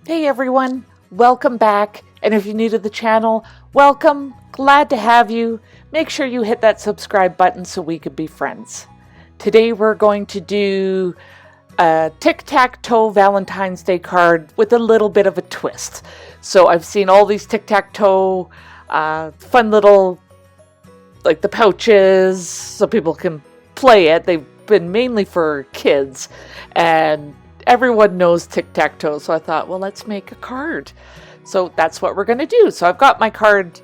Hey everyone, welcome back. And if you're new to the channel, welcome. Glad to have you. Make sure you hit that subscribe button so we could be friends. Today we're going to do a tic-tac-toe Valentine's Day card with a little bit of a twist. So I've seen all these tic-tac-toe fun little, like the pouches, so people can play it. They've been mainly for kids, and everyone knows tic-tac-toe, so I thought, well, let's make a card. So that's what we're going to do. So I've got my card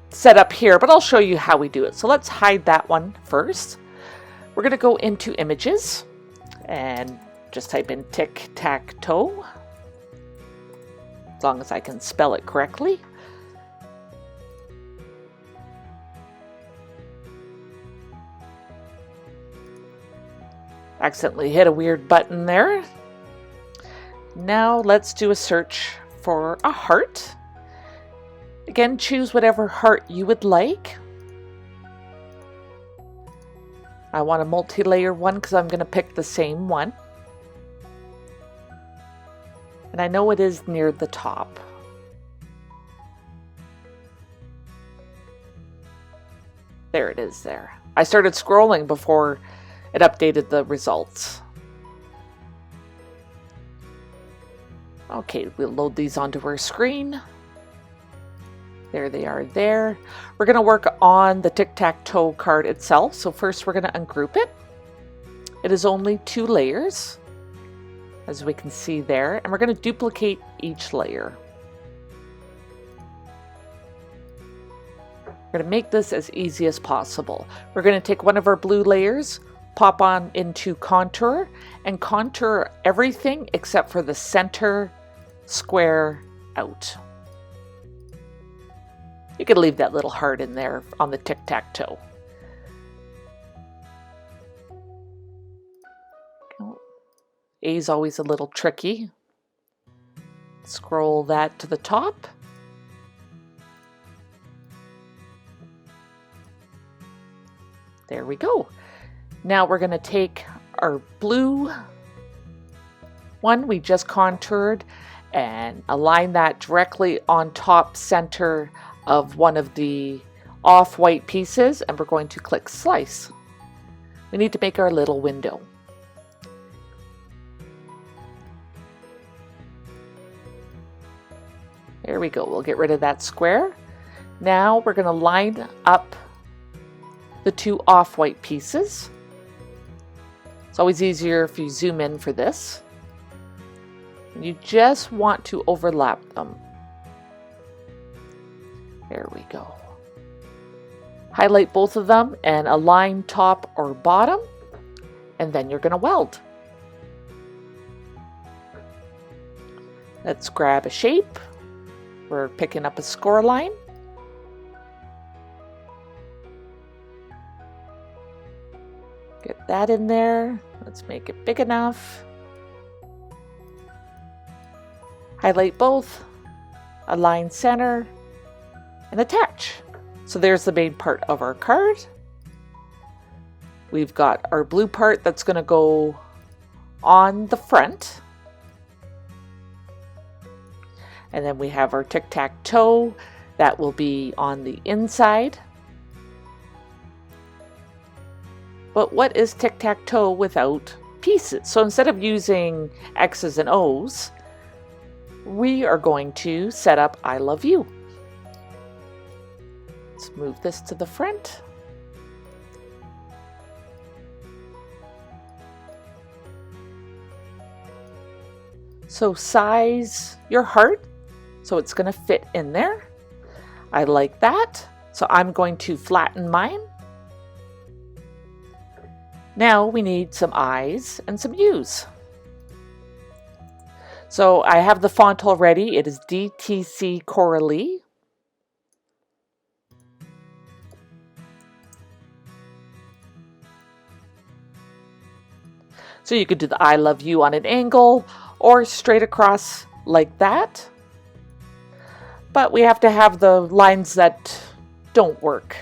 set up here, but I'll show you how we do it. So let's hide that one first. We're going to go into images and just type in tic-tac-toe, as long as I can spell it correctly. Accidentally hit a weird button there. Now let's do a search for a heart. Again, choose whatever heart you would like. I want a multi-layer one because I'm going to pick the same one. And I know it is near the top. There it is there. I started scrolling before it updated the results. Okay, we'll load these onto our screen. There they are there. We're going to work on the tic-tac-toe card itself. So first we're going to ungroup it. It is only 2 layers, as we can see there. And we're going to duplicate each layer. We're going to make this as easy as possible. We're going to take one of our blue layers, pop on into contour, and contour everything except for the center square out. You could leave that little heart in there on the tic-tac-toe. A is always a little tricky. Scroll that to the top. There we go. Now we're going to take our blue one we just contoured and align that directly on top center of one of the off-white pieces, and we're going to click slice. We need to make our little window. There we go. We'll get rid of that square. Now we're going to line up the 2 off-white pieces. It's always easier if you zoom in for this. You just want to overlap them. There we go. Highlight both of them and align top or bottom, and then you're going to weld. Let's grab a shape. We're picking up a score line. Get that in there. Let's make it big enough. Highlight both, align center, and attach. So there's the main part of our card. We've got our blue part that's going to go on the front. And then we have our tic-tac-toe that will be on the inside. But what is tic-tac-toe without pieces? So instead of using X's and O's, we are going to set up I love you. Let's move this to the front. So size your heart so it's going to fit in there. I like that. So I'm going to flatten mine. Now we need some I's and some U's. So I have the font already. It is DTC Coralie. So you could do the I love you on an angle or straight across like that. But we have to have the lines that don't work.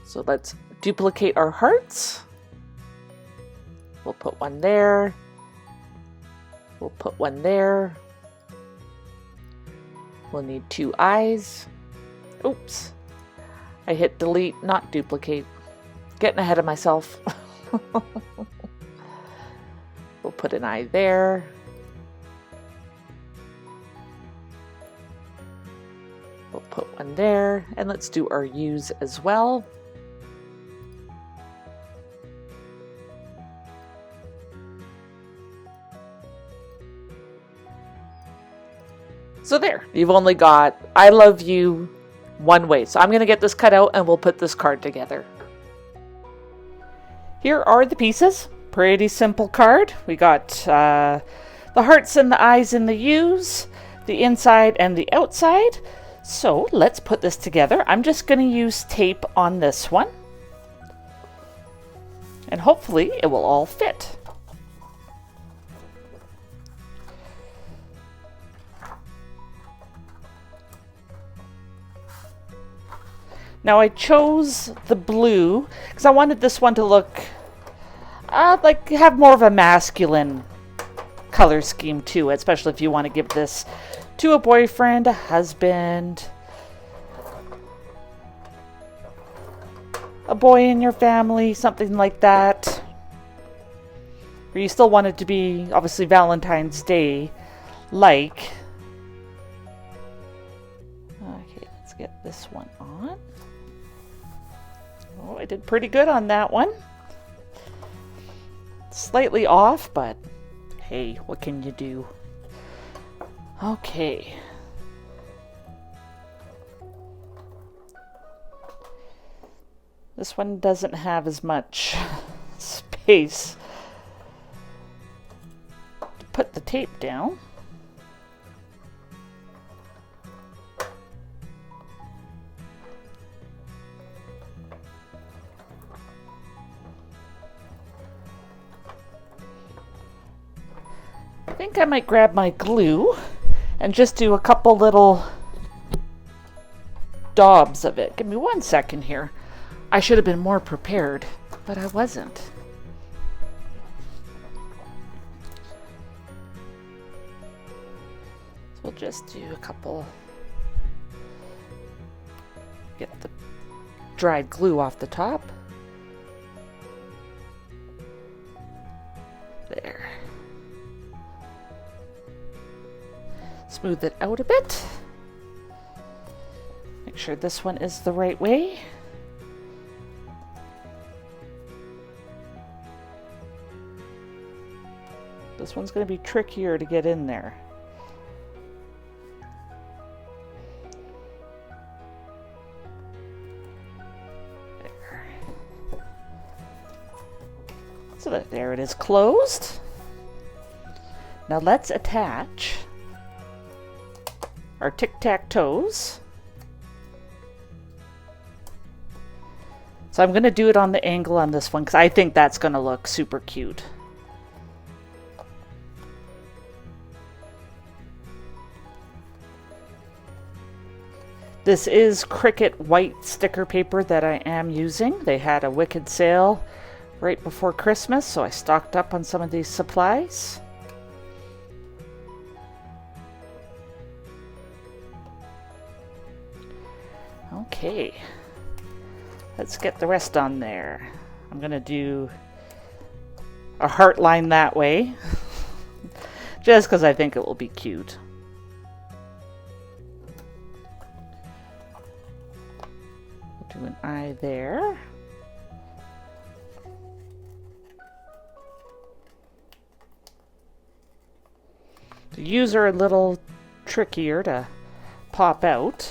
So let's duplicate our hearts. We'll put one there. We'll put one there. We'll need 2 eyes. Oops. I hit delete, not duplicate. Getting ahead of myself. We'll put an eye there. We'll put one there. And let's do our U's as well. So there, you've only got I love you one way. So I'm going to get this cut out and we'll put this card together. Here are the pieces. Pretty simple card. We got the hearts and the eyes and the U's, the inside and the outside. So let's put this together. I'm just going to use tape on this one. And hopefully it will all fit. Now I chose the blue because I wanted this one to look like have more of a masculine color scheme to it, especially if you want to give this to a boyfriend, a husband, a boy in your family, something like that. Or you still want it to be obviously Valentine's Day like. Okay, let's get this one on. Oh, I did pretty good on that one. Slightly off, but hey, what can you do? Okay. This one doesn't have as much space to put the tape down. I think I might grab my glue and just do a couple little daubs of it. Give me 1 second here. I should have been more prepared, but I wasn't. So we'll just do a couple. Get the dried glue off the top. There. Smooth it out a bit. Make sure this one is the right way. This one's going to be trickier to get in there. There. So there it is closed. Now let's attach our Tic Tac toes. So I'm going to do it on the angle on this one because I think that's going to look super cute. This is Cricut white sticker paper that I am using. They had a wicked sale right before Christmas, so I stocked up on some of these supplies. Okay, let's get the rest on there. I'm going to do a heart line that way, just because I think it will be cute. We'll do an eye there. The U's are a little trickier to pop out.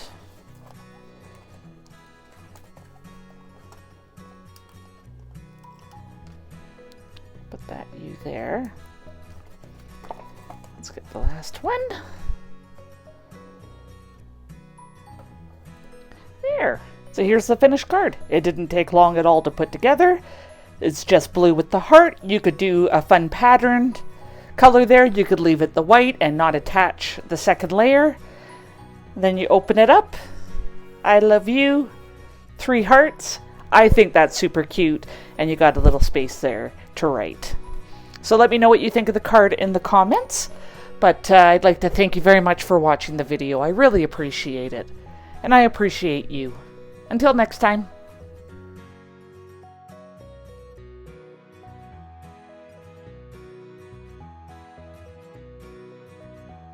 That U there. Let's get the last one. There. So here's the finished card. It didn't take long at all to put together. It's just blue with the heart. You could do a fun patterned color there. You could leave it the white and not attach the second layer. Then you open it up. I love you. 3 hearts. I think that's super cute. And you got a little space there to write. So let me know what you think of the card in the comments. But I'd like to thank you very much for watching the video. I really appreciate it. And I appreciate you. Until next time.